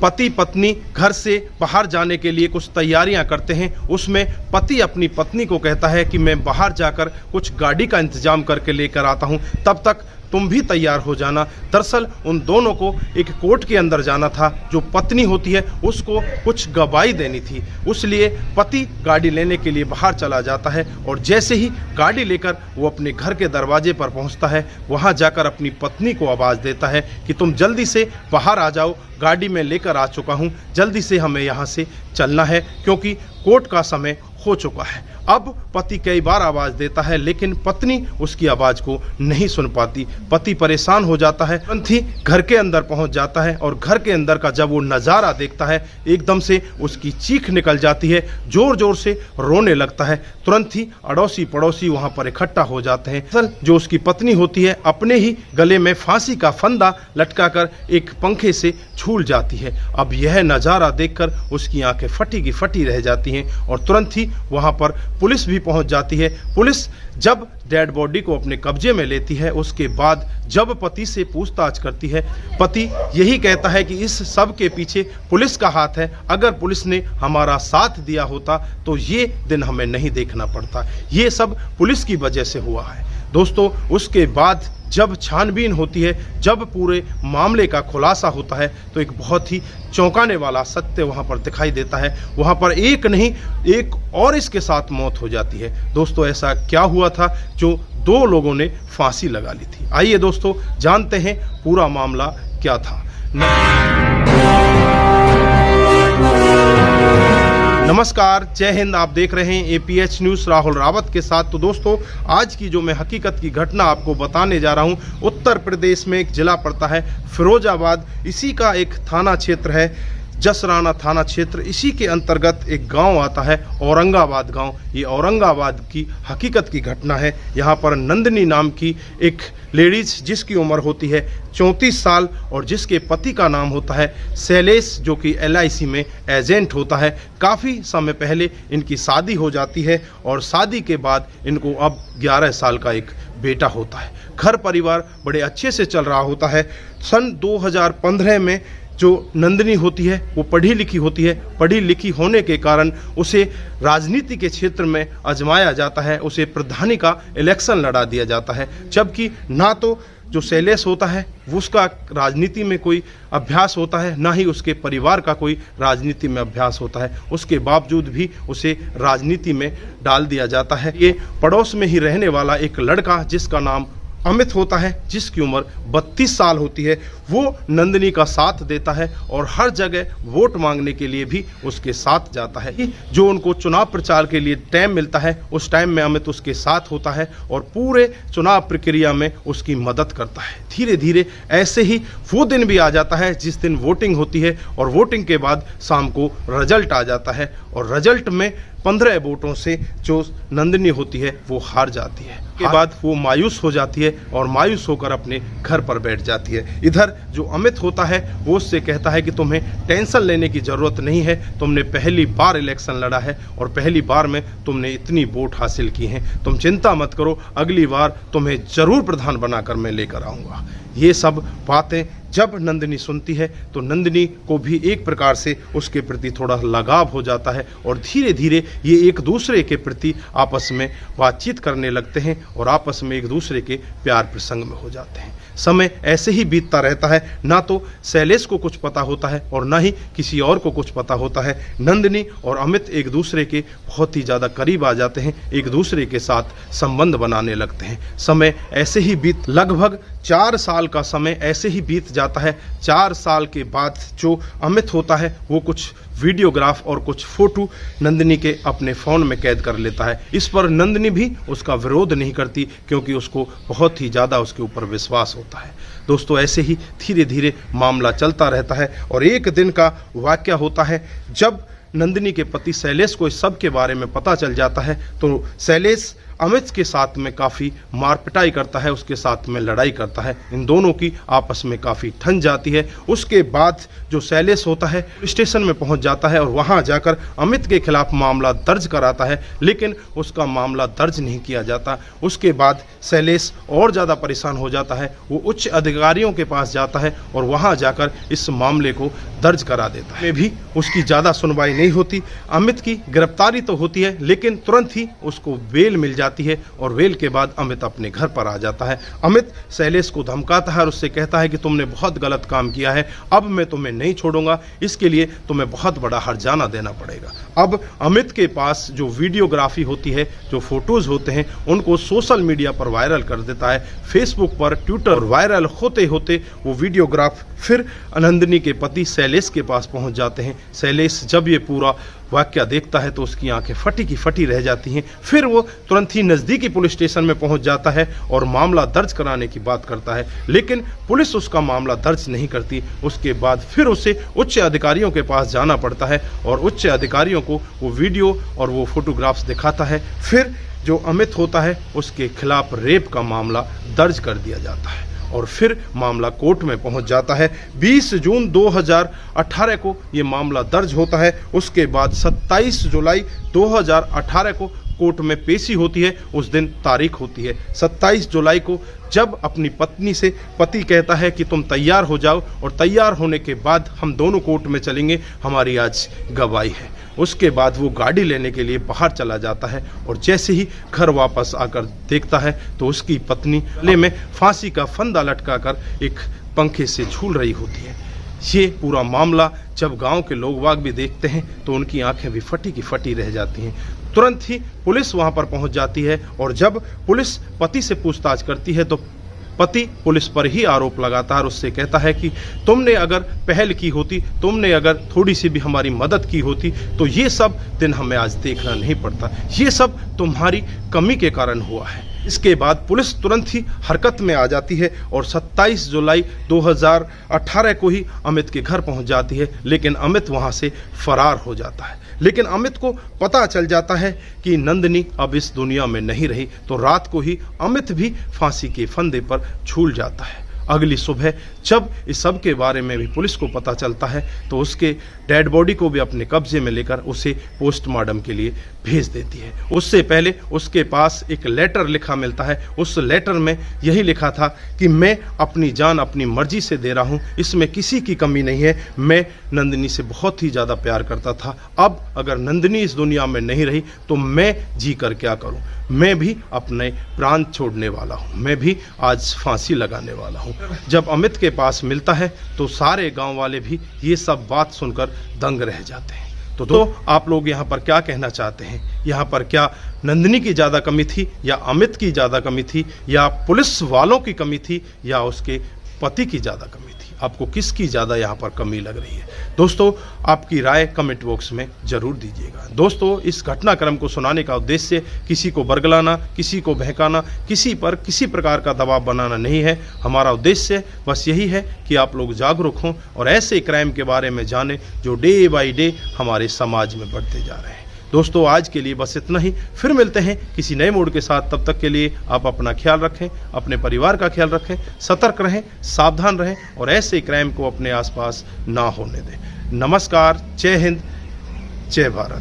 पति पत्नी घर से बाहर जाने के लिए कुछ तैयारियां करते हैं। उसमें पति अपनी पत्नी को कहता है कि मैं बाहर जाकर कुछ गाड़ी का इंतजाम करके लेकर आता हूं, तब तक तुम भी तैयार हो जाना। दरअसल उन दोनों को एक कोर्ट के अंदर जाना था। जो पत्नी होती है उसको कुछ गवाही देनी थी, इसलिए पति गाड़ी लेने के लिए बाहर चला जाता है और जैसे ही गाड़ी लेकर वो अपने घर के दरवाजे पर पहुंचता है, वहां जाकर अपनी पत्नी को आवाज़ देता है कि तुम जल्दी से बाहर आ जाओ, गाड़ी में लेकर आ चुका हूं, जल्दी से हमें यहाँ से चलना है क्योंकि कोर्ट का समय हो चुका है। अब पति कई बार आवाज़ देता है लेकिन पत्नी उसकी आवाज़ को नहीं सुन पाती। पति परेशान हो जाता है, तुरंत ही घर के अंदर पहुंच जाता है और घर के अंदर का जब वो नज़ारा देखता है, एकदम से उसकी चीख निकल जाती है, ज़ोर ज़ोर से रोने लगता है। तुरंत ही अड़ोसी पड़ोसी वहां पर इकट्ठा हो जाते हैं। जो उसकी पत्नी होती है अपने ही गले में फांसी का फंदा लटकाकर एक पंखे से झूल जाती है। अब यह नज़ारा देखकर उसकी आंखें फटी की फटी रह जाती हैं और तुरंत ही वहां पर पुलिस भी पहुंच जाती है। पुलिस जब डेड बॉडी को अपने कब्जे में लेती है, उसके बाद जब पति से पूछताछ करती है, पति यही कहता है कि इस सब के पीछे पुलिस का हाथ है। अगर पुलिस ने हमारा साथ दिया होता तो ये दिन हमें नहीं देखना पड़ता। ये सब पुलिस की वजह से हुआ है। दोस्तों, उसके बाद जब छानबीन होती है, जब पूरे मामले का खुलासा होता है, तो एक बहुत ही चौंकाने वाला सत्य वहां पर दिखाई देता है। वहां पर एक नहीं, एक और इसके साथ मौत हो जाती है। दोस्तों, ऐसा क्या हुआ था जो 2 लोगों ने फांसी लगा ली थी? आइए दोस्तों जानते हैं पूरा मामला क्या था। नमस्कार, जय हिंद। आप देख रहे हैं APH न्यूज़ राहुल रावत के साथ। तो दोस्तों, आज की जो मैं हकीकत की घटना आपको बताने जा रहा हूं, उत्तर प्रदेश में एक जिला पड़ता है फिरोजाबाद। इसी का एक थाना क्षेत्र है जसराना थाना क्षेत्र। इसी के अंतर्गत एक गांव आता है औरंगाबाद गांव। ये औरंगाबाद की हकीकत की घटना है। यहाँ पर नंदिनी नाम की एक लेडीज, जिसकी उम्र होती है 34 साल और जिसके पति का नाम होता है शैलेश, जो कि LIC में एजेंट होता है। काफ़ी समय पहले इनकी शादी हो जाती है और शादी के बाद इनको अब 11 साल का एक बेटा होता है। घर परिवार बड़े अच्छे से चल रहा होता है। सन 2015 में जो नंदिनी होती है वो पढ़ी लिखी होती है। पढ़ी लिखी होने के कारण उसे राजनीति के क्षेत्र में आजमाया जाता है। उसे प्रधानी का इलेक्शन लड़ा दिया जाता है, जबकि ना तो जो शैलेश होता है उसका राजनीति में कोई अभ्यास होता है, ना ही उसके परिवार का कोई राजनीति में अभ्यास होता है। उसके बावजूद भी उसे राजनीति में डाल दिया जाता है। ये पड़ोस में ही रहने वाला एक लड़का जिसका नाम अमित होता है, जिसकी उम्र 32 साल होती है, वो नंदिनी का साथ देता है और हर जगह वोट मांगने के लिए भी उसके साथ जाता है। जो उनको चुनाव प्रचार के लिए टाइम मिलता है, उस टाइम में अमित उसके साथ होता है और पूरे चुनाव प्रक्रिया में उसकी मदद करता है। धीरे धीरे ऐसे ही वो दिन भी आ जाता है जिस दिन वोटिंग होती है और वोटिंग के बाद शाम को रिजल्ट आ जाता है और रिजल्ट में 15 वोटों से जो नंदिनी होती है वो हार जाती है। के बाद वो मायूस हो जाती है और मायूस होकर अपने घर पर बैठ जाती है। इधर जो अमित होता है वो उससे कहता है कि तुम्हें टेंशन लेने की ज़रूरत नहीं है, तुमने पहली बार इलेक्शन लड़ा है और पहली बार में तुमने इतनी वोट हासिल की हैं, तुम चिंता मत करो, अगली बार तुम्हें ज़रूर प्रधान बनाकर मैं लेकर आऊँगा। ये सब बातें जब नंदिनी सुनती है तो नंदिनी को भी एक प्रकार से उसके प्रति थोड़ा लगाव हो जाता है और धीरे धीरे ये एक दूसरे के प्रति आपस में बातचीत करने लगते हैं और आपस में एक दूसरे के प्यार प्रसंग में हो जाते हैं। समय ऐसे ही बीतता रहता है। ना तो शैलेश को कुछ पता होता है और ना ही किसी और को कुछ पता होता है। नंदिनी और अमित एक दूसरे के बहुत ही ज़्यादा करीब आ जाते हैं, एक दूसरे के साथ संबंध बनाने लगते हैं। समय ऐसे ही लगभग 4 साल का समय ऐसे ही बीत जाता है। 4 साल के बाद जो अमित होता है वो कुछ वीडियोग्राफ और कुछ फोटो नंदिनी के अपने फ़ोन में कैद कर लेता है। इस पर नंदिनी भी उसका विरोध नहीं करती क्योंकि उसको बहुत ही ज़्यादा उसके ऊपर विश्वास होता है। दोस्तों, ऐसे ही धीरे धीरे मामला चलता रहता है और एक दिन का वाक़या होता है जब नंदिनी के पति शैलेश को इस सब के बारे में पता चल जाता है तो शैलेश अमित के साथ में काफ़ी मार पिटाई करता है, उसके साथ में लड़ाई करता है। इन दोनों की आपस में काफ़ी ठन जाती है। उसके बाद जो शैलेश होता है स्टेशन में पहुंच जाता है और वहां जाकर अमित के खिलाफ मामला दर्ज कराता है, लेकिन उसका मामला दर्ज नहीं किया जाता। उसके बाद शैलेश और ज़्यादा परेशान हो जाता है। वो उच्च अधिकारियों के पास जाता है और वहां जाकर इस मामले को दर्ज करा देता है। में भी उसकी ज़्यादा सुनवाई नहीं होती। अमित की गिरफ्तारी तो होती है, लेकिन तुरंत ही उसको बेल मिल जाती है और बेल के बाद अमित अपने घर पर आ जाता है। अमित शैलेश को धमकाता है और उससे कहता है कि तुमने बहुत गलत काम किया है, अब मैं तुम्हें नहीं छोड़ूंगा, इसके लिए तुम्हें बहुत बड़ा हर्जाना देना पड़ेगा। अब अमित के पास जो वीडियोग्राफी होती है, जो फोटोज होते हैं, उनको सोशल मीडिया पर वायरल कर देता है। फेसबुक पर, ट्विटर पर वायरल होते होते वो वीडियोग्राफ फिर नंदिनी के पति शैलेश के पास पहुंच जाते हैं। शैलेश जब ये पूरा वाक्य देखता है तो उसकी आंखें फटी की फटी रह जाती हैं। फिर वो तुरंत ही नज़दीकी पुलिस स्टेशन में पहुंच जाता है और मामला दर्ज कराने की बात करता है, लेकिन पुलिस उसका मामला दर्ज नहीं करती। उसके बाद फिर उसे उच्च अधिकारियों के पास जाना पड़ता है और उच्च अधिकारियों को वो वीडियो और वो फोटोग्राफ्स दिखाता है। फिर जो अमित होता है उसके खिलाफ रेप का मामला दर्ज कर दिया जाता है और फिर मामला कोर्ट में पहुंच जाता है। 20 जून 2018 को ये मामला दर्ज होता है। उसके बाद 27 जुलाई 2018 को कोर्ट में पेशी होती है। उस दिन तारीख होती है 27 जुलाई को, जब अपनी पत्नी से पति कहता है कि तुम तैयार हो जाओ और तैयार होने के बाद हम दोनों कोर्ट में चलेंगे, हमारी आज गवाही है। उसके बाद वो गाड़ी लेने के लिए बाहर चला जाता है और जैसे ही घर वापस आकर देखता है तो उसकी पत्नी गले में फांसी का फंदा लटकाकर एक पंखे से झूल रही होती है। ये पूरा मामला जब गांव के लोग वाग भी देखते हैं तो उनकी आंखें भी फटी की फटी रह जाती हैं। तुरंत ही पुलिस वहां पर पहुंच जाती है और जब पुलिस पति से पूछताछ करती है तो पति पुलिस पर ही आरोप लगाता है और उससे कहता है कि तुमने अगर पहल की होती, तुमने अगर थोड़ी सी भी हमारी मदद की होती तो ये सब दिन हमें आज देखना नहीं पड़ता, ये सब तुम्हारी कमी के कारण हुआ है। इसके बाद पुलिस तुरंत ही हरकत में आ जाती है और 27 जुलाई 2018 को ही अमित के घर पहुंच जाती है, लेकिन अमित वहां से फरार हो जाता है। लेकिन अमित को पता चल जाता है कि नंदिनी अब इस दुनिया में नहीं रही, तो रात को ही अमित भी फांसी के फंदे पर झूल जाता है। अगली सुबह जब इस सब के बारे में भी पुलिस को पता चलता है तो उसके डेड बॉडी को भी अपने कब्जे में लेकर उसे पोस्टमार्टम के लिए भेज देती है। उससे पहले उसके पास एक लेटर लिखा मिलता है। उस लेटर में यही लिखा था कि मैं अपनी जान अपनी मर्जी से दे रहा हूँ, इसमें किसी की कमी नहीं है। मैं नंदिनी से बहुत ही ज़्यादा प्यार करता था। अब अगर नंदिनी इस दुनिया में नहीं रही तो मैं जी कर क्या करूँ। मैं भी अपने प्राण छोड़ने वाला हूँ, मैं भी आज फांसी लगाने वाला हूँ। जब अमित के पास मिलता है तो सारे गांव वाले भी ये सब बात सुनकर दंग रह जाते हैं। तो आप लोग यहाँ पर क्या कहना चाहते हैं? यहाँ पर क्या नंदिनी की ज़्यादा कमी थी या अमित की ज़्यादा कमी थी या पुलिस वालों की कमी थी या उसके पति की ज़्यादा कमी थी? आपको किसकी ज़्यादा यहाँ पर कमी लग रही है? दोस्तों आपकी राय कमेंट बॉक्स में ज़रूर दीजिएगा। दोस्तों इस घटनाक्रम को सुनाने का उद्देश्य किसी को बरगलाना, किसी को बहकाना, किसी पर किसी प्रकार का दबाव बनाना नहीं है। हमारा उद्देश्य बस यही है कि आप लोग जागरूक हों और ऐसे क्राइम के बारे में जानें जो डे बाई डे हमारे समाज में बढ़ते जा रहे हैं। दोस्तों आज के लिए बस इतना ही, फिर मिलते हैं किसी नए मूड के साथ। तब तक के लिए आप अपना ख्याल रखें, अपने परिवार का ख्याल रखें, सतर्क रहें, सावधान रहें और ऐसे क्राइम को अपने आसपास ना होने दें। नमस्कार, जय हिंद, जय भारत।